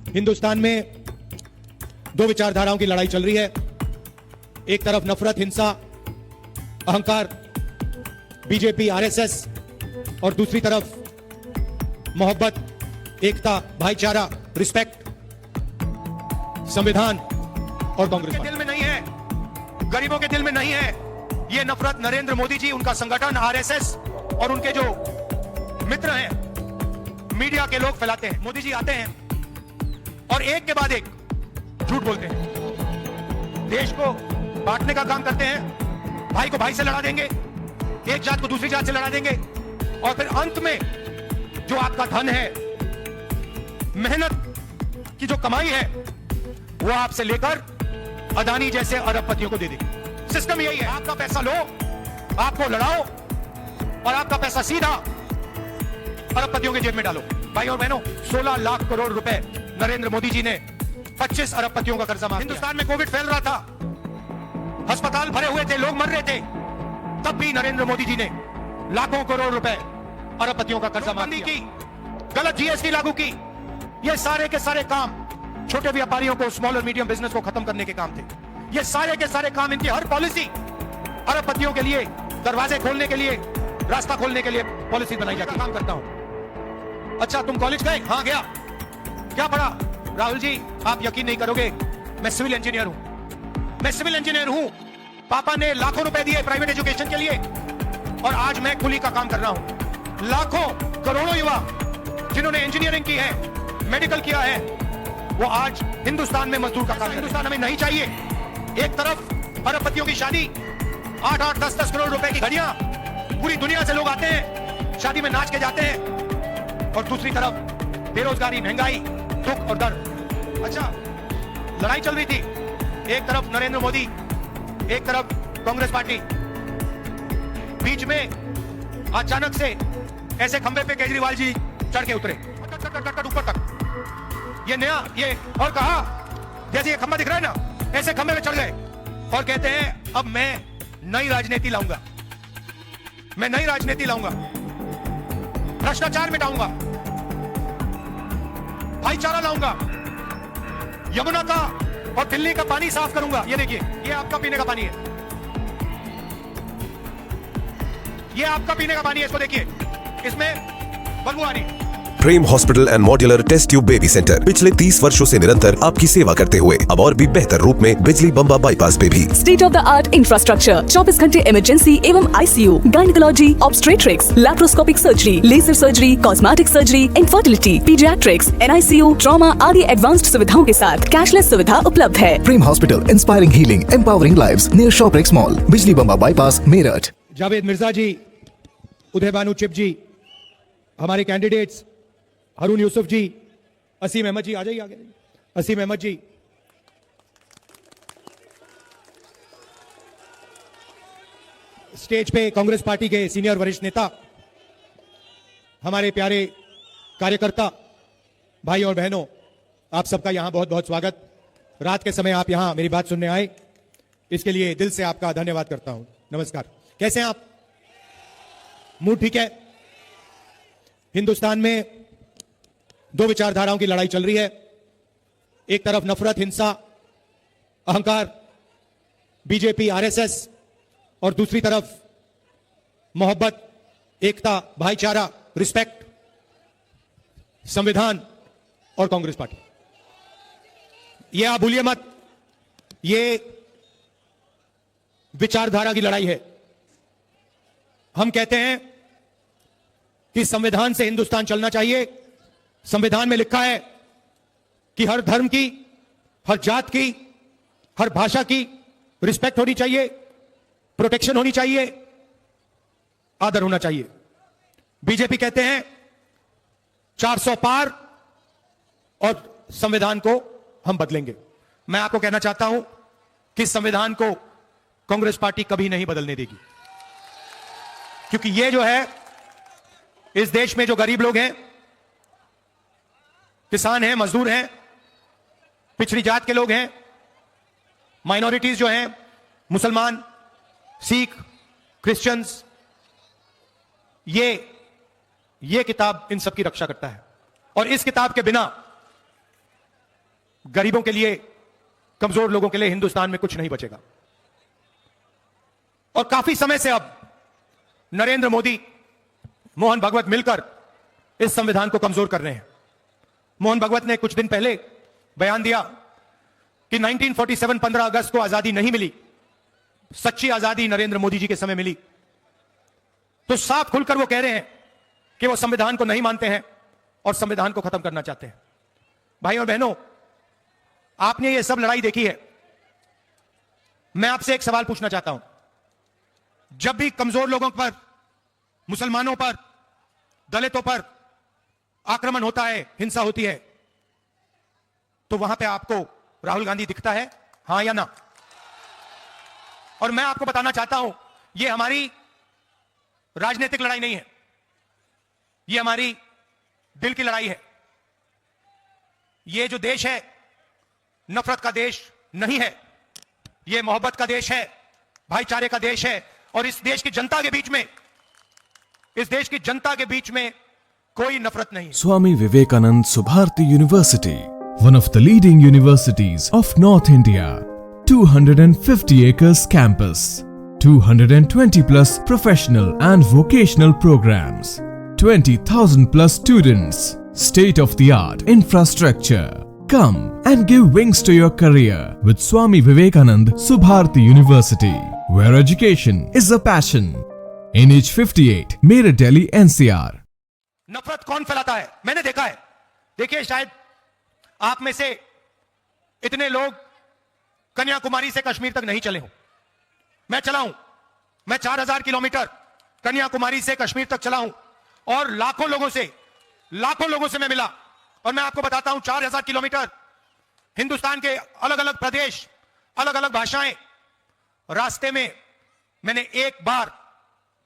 हिंदुस्तान में दो विचारधाराओं की लड़ाई चल रही है। एक तरफ नफरत, हिंसा, अहंकार, बीजेपी, आरएसएस, और दूसरी तरफ मोहब्बत, एकता, भाईचारा, रिस्पेक्ट, संविधान और कांग्रेस के दिल में नहीं है, गरीबों के दिल में नहीं है ये नफरत। नरेंद्र मोदी जी, उनका संगठन, आरएसएस और उनके जो मित्र हैं, मीडिया के लोग फैलाते हैं। मोदी जी आते हैं और एक के बाद एक झूठ बोलते हैं, देश को बांटने का काम करते हैं, भाई को भाई से लड़ा देंगे, एक जात को दूसरी जात से लड़ा देंगे, और फिर अंत में जो आपका धन है, मेहनत की जो कमाई है, वो आपसे लेकर अदानी जैसे अरबपतियों को दे देंगे। सिस्टम यही है, आपका पैसा लो, आपको लड़ाओ और आपका पैसा सीधा अरबपतियों के जेब में डालो। भाई और बहनों, 16 लाख करोड़ रुपए नरेंद्र मोदी जी ने 25 अरबपतियों का कर्जा माफ किया। हिंदुस्तान में कोविड फैल रहा था, अस्पताल भरे हुए थे, लोग मर रहे थे, तब भी नरेंद्र मोदी जी ने लाखों करोड़ रुपए अरबपतियों का कर्जा माफ की, गलत जीएसटी लागू की। ये सारे के सारे काम छोटे व्यापारियों को, स्मॉल और मीडियम बिजनेस को खत्म करने के काम थे। ये सारे के सारे काम, इनकी हर पॉलिसी अरबपतियों के लिए दरवाजे खोलने के लिए, रास्ता खोलने के लिए पॉलिसी बनाई जाती है। काम करता हूं। अच्छा, तुम कॉलेज गए? हाँ गया। क्या पढ़ा? राहुल जी, आप यकीन नहीं करोगे, मैं सिविल इंजीनियर हूं। मैं सिविल इंजीनियर हूं। पापा ने लाखों रुपए दिए प्राइवेट एजुकेशन के लिए और आज मैं कुली का काम कर रहा हूं। लाखों करोड़ों युवा जिन्होंने इंजीनियरिंग की है, मेडिकल किया है, वो आज हिंदुस्तान में मजदूर का काम। हिंदुस्तान हमें नहीं चाहिए। एक तरफ अरबपतियों की शादी, 8-8, 10-10 करोड़ रुपए की घड़ियां, पूरी दुनिया से लोग आते हैं, शादी में नाच के जाते हैं, और दूसरी तरफ बेरोजगारी, महंगाई, दुख और दर्द। अच्छा, लड़ाई चल रही थी, एक तरफ नरेंद्र मोदी, एक तरफ कांग्रेस पार्टी, बीच में अचानक से ऐसे खंबे पे केजरीवाल जी चढ़ के उतरे, ऊपर तक, ये नया, ये, और कहा, जैसे ये खंबा दिख रहा है ना, ऐसे खंबे पे चढ़ गए और कहते हैं अब मैं नई राजनीति लाऊंगा, मैं नई राजनीति लाऊंगा, भ्रष्टाचार मिटाऊंगा, भाईचारा लाऊंगा, यमुना का और दिल्ली का पानी साफ करूंगा। ये देखिए, ये आपका पीने का पानी है, ये आपका पीने का पानी है, इसको देखिए, इसमें बदबू आ रही है। Prem hospital and modular test tube baby centre पिछले 30 वर्षों से निरंतर आपकी सेवा करते हुए अब और भी बेहतर रूप में बिजली बम्बा बाईपास पे भी। State of the art infrastructure, 24 घंटे इमरजेंसी एवं ICU, gynaecology, obstetrics, laparoscopic surgery, laser surgery, cosmetic surgery, infertility, paediatrics, NICU, trauma आदि एडवांस्ड सुविधाओं के साथ कैशलेस सुविधा उपलब्ध है। Prem hospital, inspiring healing, empowering lives, near Shoprix mall, Bijli Bamba bypass, Meerut. Javed Mirza ji, Uday Bhanu Chip ji, हमारे कैंडिडेट्स हारून यूसुफ जी, असीम अहमद जी, आ जाइए आगे। असीम अहमद जी, स्टेज पे कांग्रेस पार्टी के सीनियर वरिष्ठ नेता, हमारे प्यारे कार्यकर्ता भाई और बहनों, आप सबका यहां बहुत बहुत स्वागत। रात के समय आप यहां मेरी बात सुनने आए, इसके लिए दिल से आपका धन्यवाद करता हूं। नमस्कार, कैसे हैं आप? मूड ठीक है? हिंदुस्तान में दो विचारधाराओं की लड़ाई चल रही है। एक तरफ नफरत, हिंसा, अहंकार, बीजेपी, आरएसएस, और दूसरी तरफ मोहब्बत, एकता, भाईचारा, रिस्पेक्ट, संविधान और कांग्रेस पार्टी। ये आप भूलिए मत, ये विचारधारा की लड़ाई है। हम कहते हैं कि संविधान से हिंदुस्तान चलना चाहिए। संविधान में लिखा है कि हर धर्म की, हर जात की, हर भाषा की रिस्पेक्ट होनी चाहिए, प्रोटेक्शन होनी चाहिए, आदर होना चाहिए। बीजेपी कहते हैं 400 पार और संविधान को हम बदलेंगे। मैं आपको कहना चाहता हूं कि संविधान को कांग्रेस पार्टी कभी नहीं बदलने देगी, क्योंकि ये जो है, इस देश में जो गरीब लोग हैं, किसान हैं, मजदूर हैं, पिछड़ी जात के लोग हैं, माइनॉरिटीज जो हैं, मुसलमान, सिख, क्रिश्चियंस, ये किताब इन सब की रक्षा करता है। और इस किताब के बिना गरीबों के लिए, कमजोर लोगों के लिए हिंदुस्तान में कुछ नहीं बचेगा। और काफी समय से अब नरेंद्र मोदी, मोहन भागवत मिलकर इस संविधान को कमजोर कर रहे हैं। मोहन भागवत ने कुछ दिन पहले बयान दिया कि 1947 15 अगस्त को आजादी नहीं मिली, सच्ची आजादी नरेंद्र मोदी जी के समय मिली। तो साफ खुलकर वो कह रहे हैं कि वो संविधान को नहीं मानते हैं और संविधान को खत्म करना चाहते हैं। भाई और बहनों, आपने ये सब लड़ाई देखी है। मैं आपसे एक सवाल पूछना चाहता हूं। जब भी कमजोर लोगों पर, मुसलमानों पर, दलितों पर आक्रमण होता है, हिंसा होती है, तो वहां पे आपको राहुल गांधी दिखता है, हां या ना? और मैं आपको बताना चाहता हूं, यह हमारी राजनीतिक लड़ाई नहीं है, यह हमारी दिल की लड़ाई है। यह जो देश है, नफरत का देश नहीं है, यह मोहब्बत का देश है, भाईचारे का देश है। और इस देश की जनता के बीच में, इस देश की जनता के बीच में कोई नफरत नहीं है। Swami Vivekanand Subharti University, one of the leading universities of North India. 250 acres campus, 220 plus professional and vocational programs, 20,000 plus students, state of the art infrastructure. Come and give wings to your career with Swami Vivekanand Subharti University, where education is a passion. NH58, Meerut, Delhi, NCR. नफरत कौन फैलाता है? मैंने देखा है। देखिए, शायद आप में से इतने लोग कन्याकुमारी से कश्मीर तक नहीं चले हो। मैं चला हूं, मैं 4000 किलोमीटर कन्याकुमारी से कश्मीर तक चला हूं और लाखों लोगों से मैं मिला। और मैं आपको बताता हूं, 4000 किलोमीटर, हिंदुस्तान के अलग अलग प्रदेश, अलग अलग भाषाएं, रास्ते में मैंने एक बार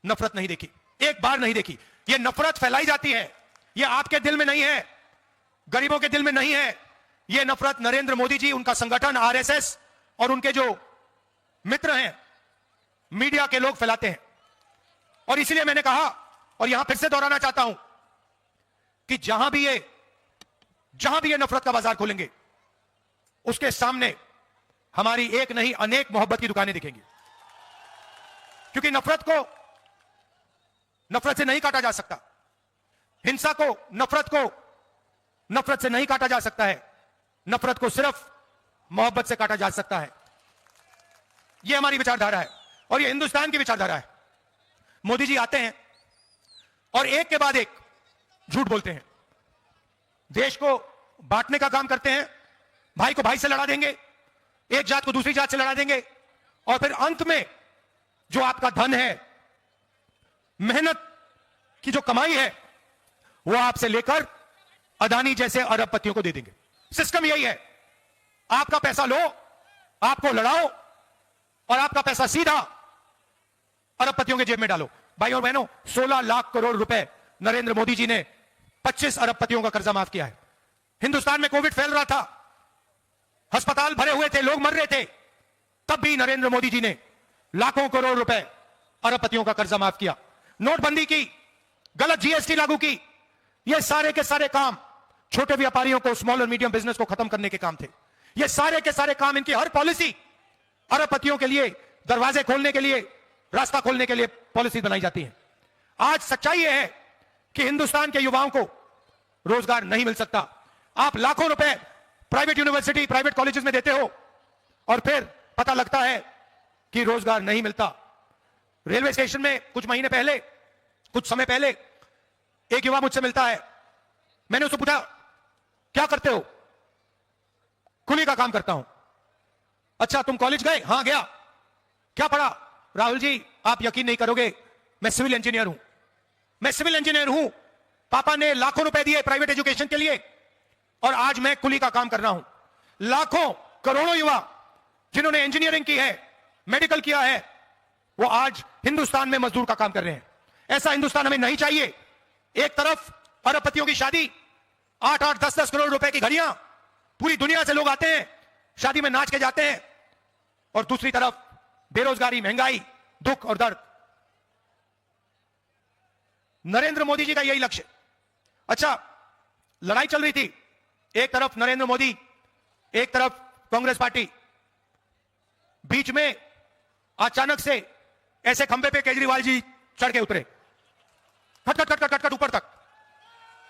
नफरत नहीं देखी, एक बार नहीं देखी। यह नफरत फैलाई जाती है, यह आपके दिल में नहीं है, गरीबों के दिल में नहीं है। यह नफरत नरेंद्र मोदी जी, उनका संगठन आरएसएस और उनके जो मित्र हैं, मीडिया के लोग फैलाते हैं। और इसलिए मैंने कहा, और यहां फिर से दोहराना चाहता हूं, कि जहां भी ये नफरत का बाजार खोलेंगे, उसके सामने हमारी एक नहीं अनेक मोहब्बत की दुकानें दिखेंगी। क्योंकि नफरत से नहीं काटा जा सकता, हिंसा को, नफरत से नहीं काटा जा सकता है। नफरत को सिर्फ मोहब्बत से काटा जा सकता है। यह हमारी विचारधारा है और यह हिंदुस्तान की विचारधारा है। मोदी जी आते हैं और एक के बाद एक झूठ बोलते हैं, देश को बांटने का काम करते हैं, भाई को भाई से लड़ा देंगे, एक जात को दूसरी जात से लड़ा देंगे, और फिर अंत में जो आपका धन है, मेहनत की जो कमाई है, वो आपसे लेकर अदानी जैसे अरबपतियों को दे देंगे। सिस्टम यही है, आपका पैसा लो, आपको लड़ाओ और आपका पैसा सीधा अरबपतियों के जेब में डालो। भाई और बहनों, 16 लाख करोड़ रुपए नरेंद्र मोदी जी ने 25 अरबपतियों का कर्जा माफ किया है। हिंदुस्तान में कोविड फैल रहा था, अस्पताल भरे हुए थे, लोग मर रहे थे, तब भी नरेंद्र मोदी जी ने लाखों करोड़ रुपए अरबपतियों का कर्जा माफ किया। नोटबंदी की, गलत जीएसटी लागू की, ये सारे के सारे काम छोटे व्यापारियों को, स्मॉल और मीडियम बिजनेस को खत्म करने के काम थे। ये सारे के सारे काम, इनकी हर पॉलिसी अरबपतियों के लिए, दरवाजे खोलने के लिए, रास्ता खोलने के लिए पॉलिसी बनाई जाती है। आज सच्चाई यह है कि हिंदुस्तान के युवाओं को रोजगार नहीं मिल सकता। आप लाखों रुपए प्राइवेट यूनिवर्सिटी, प्राइवेट कॉलेजेस में देते हो और फिर पता लगता है कि रोजगार नहीं मिलता। रेलवे स्टेशन में कुछ समय पहले एक युवा मुझसे मिलता है। मैंने उससे पूछा, क्या करते हो? कुली का काम करता हूं। अच्छा, तुम कॉलेज गए? हां गया। क्या पढ़ा? राहुल जी, आप यकीन नहीं करोगे, मैं सिविल इंजीनियर हूं। पापा ने लाखों रुपए दिए प्राइवेट एजुकेशन के लिए और आज मैं कुली का काम कर रहा हूं। लाखों करोड़ों युवा जिन्होंने इंजीनियरिंग की है, मेडिकल किया है, वो आज हिंदुस्तान में मजदूर का काम कर रहे हैं। ऐसा हिंदुस्तान हमें नहीं चाहिए। एक तरफ अरबपतियों की शादी, 8-8, 10-10 करोड़ रुपए की घड़ियां, पूरी दुनिया से लोग आते हैं, शादी में नाच के जाते हैं, और दूसरी तरफ बेरोजगारी, महंगाई, दुख और दर्द। नरेंद्र मोदी जी का यही लक्ष्य। अच्छा, लड़ाई चल रही थी, एक तरफ नरेंद्र मोदी एक तरफ कांग्रेस पार्टी, बीच में अचानक से ऐसे खंबे पे केजरीवाल जी चढ़ के उतरे, खट खट खट खट खट ऊपर तक,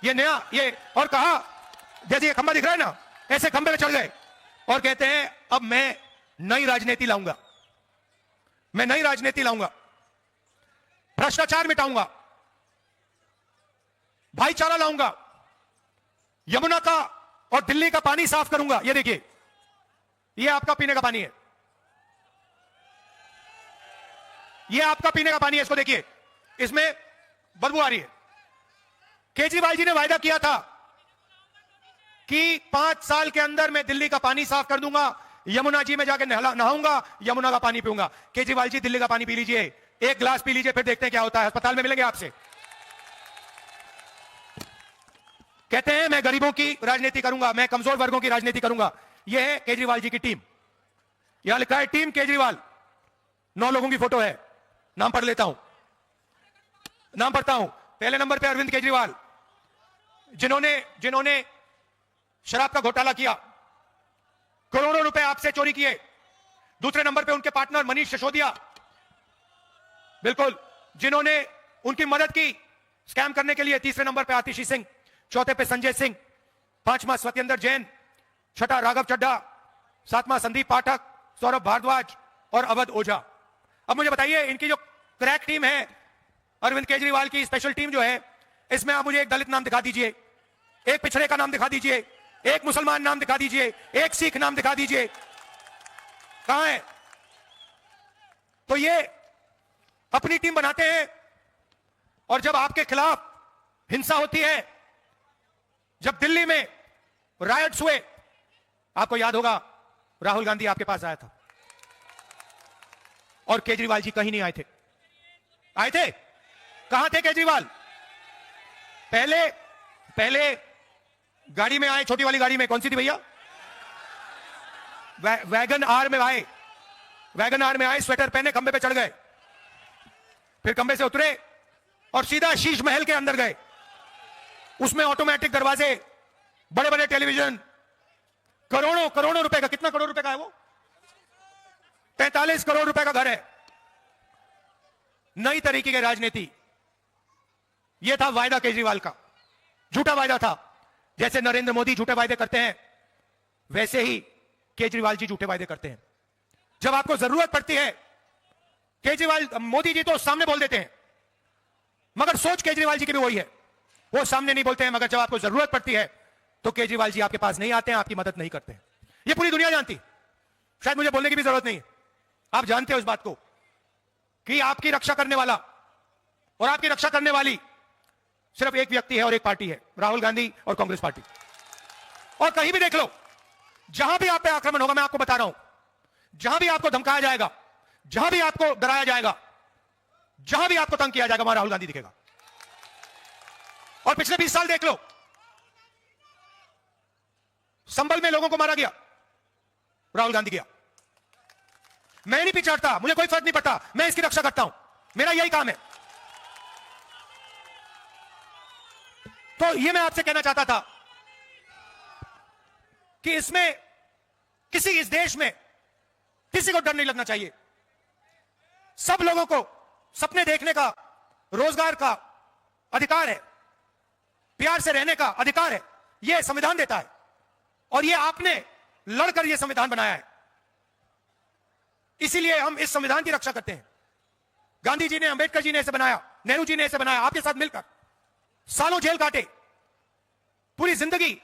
ये नया ये, और कहा जैसे ये खंबा दिख रहा है ना, ऐसे खंबे पे चढ़ गए और कहते हैं अब मैं नई राजनीति लाऊंगा, मैं नई राजनीति लाऊंगा, भ्रष्टाचार मिटाऊंगा, भाईचारा लाऊंगा, यमुना का और दिल्ली का पानी साफ करूंगा। ये देखिए, ये आपका पीने का पानी है, ये आपका पीने का पानी है, इसको देखिए, इसमें बदबू आ रही है। केजरीवाल जी ने वायदा किया था कि 5 साल के अंदर मैं दिल्ली का पानी साफ कर दूंगा, यमुना जी में जाके नहाऊंगा, यमुना का पानी पीऊंगा। केजरीवाल जी दिल्ली का पानी पी लीजिए, एक गिलास पी लीजिए, फिर देखते हैं क्या होता है, अस्पताल में मिलेंगे आपसे। कहते हैं मैं गरीबों की राजनीति करूंगा, मैं कमजोर वर्गों की राजनीति करूंगा। यह है केजरीवाल जी की टीम, यहां लिखा है टीम केजरीवाल, 9 लोगों की फोटो है, नाम पढ़ लेता हूं, नाम पढ़ता हूं। पहले नंबर पे अरविंद केजरीवाल, जिन्होंने शराब का घोटाला किया, करोड़ों रुपए आपसे चोरी किए। दूसरे नंबर पे उनके पार्टनर मनीष सिसोदिया, बिल्कुल, जिन्होंने उनकी मदद की स्कैम करने के लिए। तीसरे नंबर पे आतिशी सिंह, चौथे पे संजय सिंह, पांचवा सत्येंद्र जैन, छठा राघव चड्ढा, सातवां संदीप पाठक, सौरभ भारद्वाज और अवध ओझा। अब मुझे बताइए, इनकी जो क्रैक टीम है, अरविंद केजरीवाल की स्पेशल टीम जो है, इसमें आप मुझे एक दलित नाम दिखा दीजिए, एक पिछड़े का नाम दिखा दीजिए, एक मुसलमान नाम दिखा दीजिए, एक सिख नाम दिखा दीजिए, कहां है? तो ये अपनी टीम बनाते हैं, और जब आपके खिलाफ हिंसा होती है, जब दिल्ली में रायट्स हुए, आपको याद होगा राहुल गांधी आपके पास आया था और केजरीवाल जी कहीं नहीं आए थे। आए थे? कहां थे केजरीवाल? पहले गाड़ी में आए, छोटी वाली गाड़ी में, कौन सी थी भैया? वैगन आर में आए, वैगन आर में आए, स्वेटर पहने खंबे पे चढ़ गए, फिर खंबे से उतरे और सीधा शीश महल के अंदर गए। उसमें ऑटोमेटिक दरवाजे, बड़े बड़े टेलीविजन, करोड़ों रुपए का, कितना करोड़ रुपए का है वो? 43 करोड़ रुपए का घर है। नई तरीके की राजनीति, यह था वायदा केजरीवाल का, झूठा वायदा था। जैसे नरेंद्र मोदी झूठे वायदे करते हैं, वैसे ही केजरीवाल जी झूठे वायदे करते हैं। जब आपको जरूरत पड़ती है, मोदी जी तो सामने बोल देते हैं, मगर सोच केजरीवाल जी की भी वही है, वो सामने नहीं बोलते हैं, मगर जब आपको जरूरत पड़ती है तो केजरीवाल जी आपके पास नहीं आते हैं, आपकी मदद नहीं करते हैं। ये पूरी दुनिया जानती, शायद मुझे बोलने की भी जरूरत नहीं है, आप जानते हो इस बात को कि आपकी रक्षा करने वाला और आपकी रक्षा करने वाली सिर्फ एक व्यक्ति है और एक पार्टी है, राहुल गांधी और कांग्रेस पार्टी। और कहीं भी देख लो, जहां भी आप पे आक्रमण होगा, मैं आपको बता रहा हूं, जहां भी आपको धमकाया जाएगा, जहां भी आपको डराया जाएगा, जहां भी आपको तंग किया जाएगा, वहां राहुल गांधी दिखेगा। और पिछले 20 साल देख लो, संभल में लोगों को मारा गया, राहुल गांधी गया। मैं नहीं पिछाड़ता, मुझे कोई फर्क नहीं पड़ता, मैं इसकी रक्षा करता हूं, मेरा यही काम है। तो ये मैं आपसे कहना चाहता था कि इस देश में किसी को डर नहीं लगना चाहिए। सब लोगों को सपने देखने का, रोजगार का अधिकार है, प्यार से रहने का अधिकार है, यह संविधान देता है। और यह आपने लड़कर यह संविधान बनाया है, इसीलिए हम इस संविधान की रक्षा करते हैं। गांधी जी ने, अंबेडकर जी ने इसे बनाया, नेहरू जी ने इसे बनाया, आपके साथ मिलकर सालों जेल काटे, पूरी जिंदगी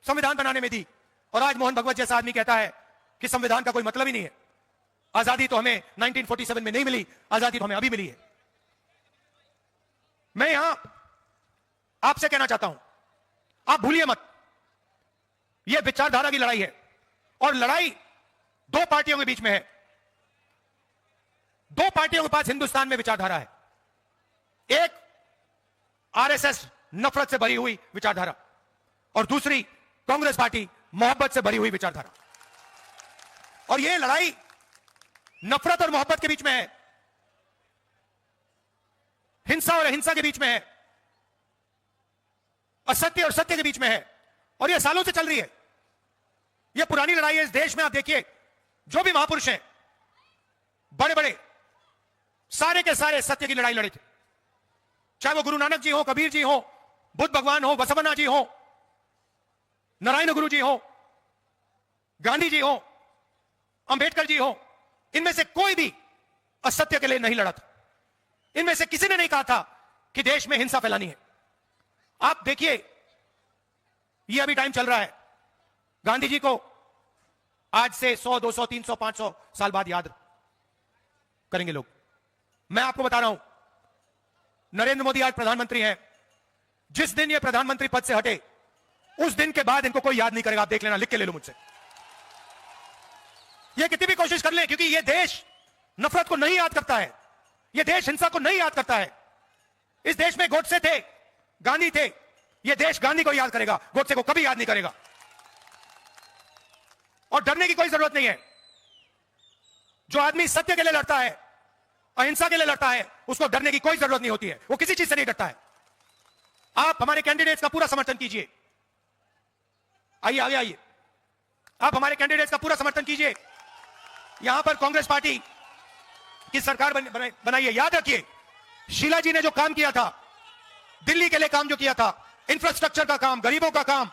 संविधान बनाने में दी। और आज मोहन भगवत जैसा आदमी कहता है कि संविधान का कोई मतलब ही नहीं है। आजादी तो हमें 1947 में नहीं मिली, आजादी तो हमें अभी मिली है। मैं यहां आपसे कहना चाहता हूं, आप भूलिए मत, यह विचारधारा की लड़ाई है, और लड़ाई दो पार्टियों के बीच में है। दो पार्टियों के पास हिंदुस्तान में विचारधारा है, एक आरएसएस नफरत से भरी हुई विचारधारा, और दूसरी कांग्रेस पार्टी मोहब्बत से भरी हुई विचारधारा। और यह लड़ाई नफरत और मोहब्बत के बीच में है, हिंसा और अहिंसा के बीच में है, असत्य और सत्य के बीच में है, और यह सालों से चल रही है। यह पुरानी लड़ाई है इस देश में। आप देखिए, जो भी महापुरुष हैं, बड़े बड़े, सारे के सारे सत्य की लड़ाई लड़े थे। चाहे वो गुरु नानक जी हो, कबीर जी हो, बुद्ध भगवान हो, बसवन्ना जी हो, नारायण गुरु जी हो, गांधी जी हो, अंबेडकर जी हो, इनमें से कोई भी असत्य के लिए नहीं लड़ा था। इनमें से किसी ने नहीं कहा था कि देश में हिंसा फैलानी है। आप देखिए, यह अभी टाइम चल रहा है, गांधी जी को आज से 100, 200, 300, 500 साल बाद याद करेंगे लोग। मैं आपको बता रहा हूं, नरेंद्र मोदी आज प्रधानमंत्री हैं। जिस दिन ये प्रधानमंत्री पद से हटे, उस दिन के बाद इनको कोई याद नहीं करेगा। आप देख लेना, लिख के ले लो मुझसे। ये कितनी भी कोशिश कर लें, क्योंकि ये देश नफरत को नहीं याद करता है, ये देश हिंसा को नहीं याद करता है। इस देश में गोडसे थे, गांधी थे, ये देश गांधी को याद करेगा, गोडसे को कभी याद नहीं करेगा। और डरने की कोई जरूरत नहीं है। जो आदमी सत्य के लिए लड़ता है, अहिंसा के लिए लड़ता है, उसको डरने की कोई जरूरत नहीं होती है। वो किसी चीज से नहीं डरता है। आप हमारे कैंडिडेट्स का पूरा समर्थन कीजिए। आइए, आगे आइए। आप हमारे कैंडिडेट्स का पूरा समर्थन कीजिए। यहां पर कांग्रेस पार्टी की सरकार बनाई है। याद रखिए, शीला जी ने जो काम किया था, दिल्ली के लिए काम जो किया था, इंफ्रास्ट्रक्चर का काम, गरीबों का काम,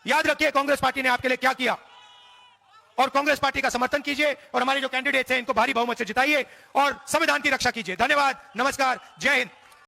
याद रखिए कांग्रेस पार्टी ने आपके लिए क्या किया। और कांग्रेस पार्टी का समर्थन कीजिए और हमारे जो कैंडिडेट्स हैं इनको भारी बहुमत से जिताइए और संविधान की रक्षा कीजिए। धन्यवाद, नमस्कार, जय हिंद।